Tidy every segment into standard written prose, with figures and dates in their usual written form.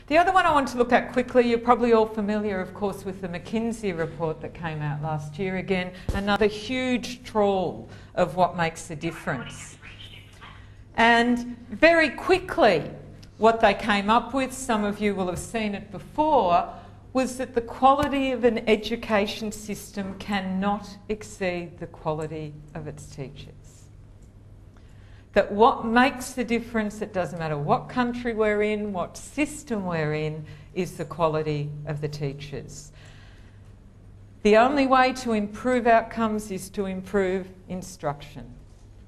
The other one I want to look at quickly, you're probably all familiar, of course, with the McKinsey report that came out last year. Again, another huge trawl of what makes a difference. And very quickly, what they came up with, some of you will have seen it before, was that the quality of an education system cannot exceed the quality of its teachers. That what makes the difference, it doesn't matter what country we're in, what system we're in, is the quality of the teachers. The only way to improve outcomes is to improve instruction.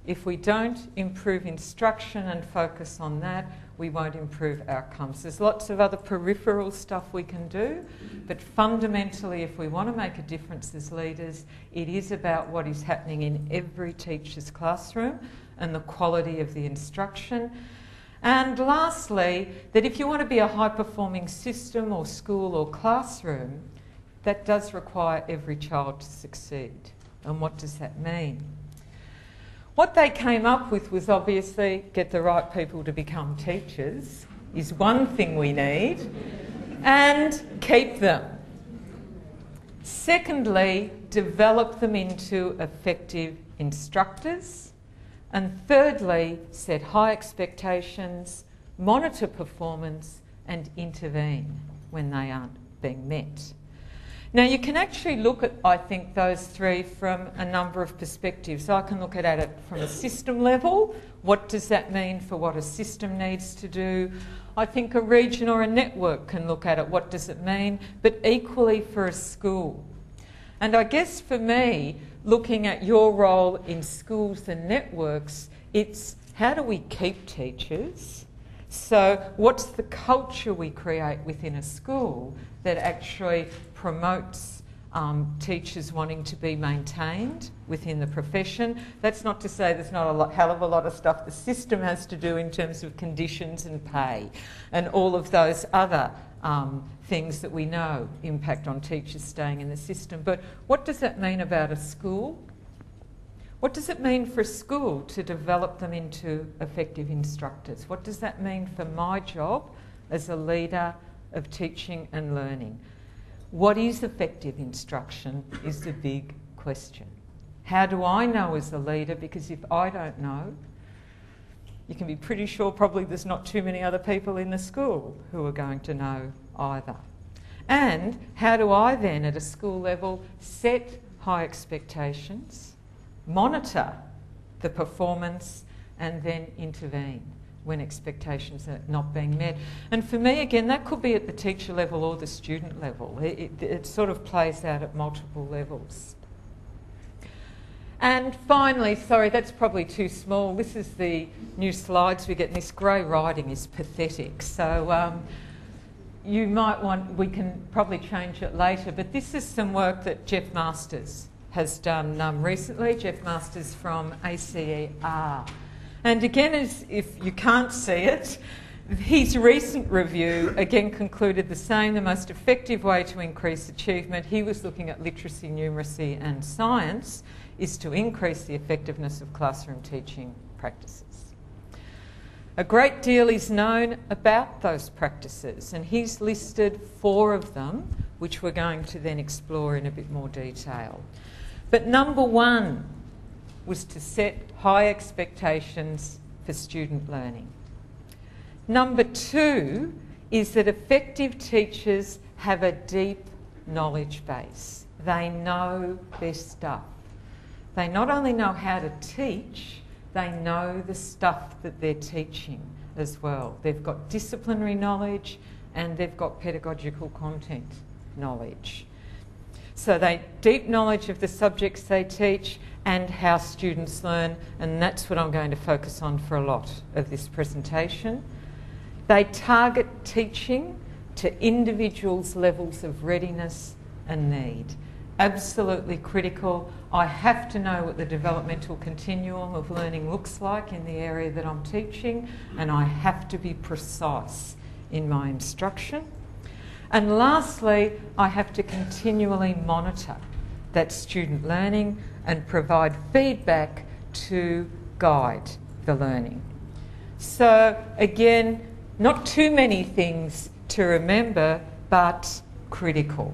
If we don't improve instruction and focus on that, we won't improve outcomes. There's lots of other peripheral stuff we can do, but fundamentally, if we want to make a difference as leaders, it is about what is happening in every teacher's classroom and the quality of the instruction. And lastly, that if you want to be a high-performing system or school or classroom, that does require every child to succeed. And what does that mean? What they came up with was obviously get the right people to become teachers is one thing we need, and keep them. Secondly, develop them into effective instructors. And thirdly, set high expectations, monitor performance, and intervene when they aren't being met. Now, you can actually look at, I think, those three from a number of perspectives. I can look at it from a system level. What does that mean for what a system needs to do? I think a region or a network can look at it. What does it mean? But equally for a school. And I guess for me, looking at your role in schools and networks, it's how do we keep teachers? So what's the culture we create within a school that actually promotes teachers wanting to be maintained within the profession? That's not to say there's not a hell of a lot of stuff the system has to do in terms of conditions and pay and all of those other things that we know impact on teachers staying in the system. But what does that mean about a school? What does it mean for a school to develop them into effective instructors? What does that mean for my job as a leader of teaching and learning? What is effective instruction is the big question. How do I know as a leader? Because if I don't know, you can be pretty sure probably there's not too many other people in the school who are going to know either. And how do I then at a school level set high expectations, monitor the performance, and then intervene when expectations are not being met? And for me, again, that could be at the teacher level or the student level. It sort of plays out at multiple levels. And finally, sorry, that's probably too small. This is the new slides we get, and this grey writing is pathetic. So you might want, we can probably change it later, but this is some work that Jeff Masters has done recently. Jeff Masters from ACER. And again, as if you can't see it, his recent review again concluded the same. The most effective way to increase achievement, he was looking at literacy, numeracy and science, is to increase the effectiveness of classroom teaching practices. A great deal is known about those practices, and he's listed 4 of them, which we're going to then explore in a bit more detail. But number 1 was to set high expectations for student learning. Number 2 is that effective teachers have a deep knowledge base. They know their stuff. They not only know how to teach, they know the stuff that they're teaching as well. They've got disciplinary knowledge and they've got pedagogical content knowledge. So they deep knowledge of the subjects they teach and how students learn, and that's what I'm going to focus on for a lot of this presentation. They target teaching to individuals' levels of readiness and need. Absolutely critical. I have to know what the developmental continuum of learning looks like in the area that I'm teaching, and I have to be precise in my instruction. And lastly, I have to continually monitor that student learning and provide feedback to guide the learning. So again, not too many things to remember, but critical.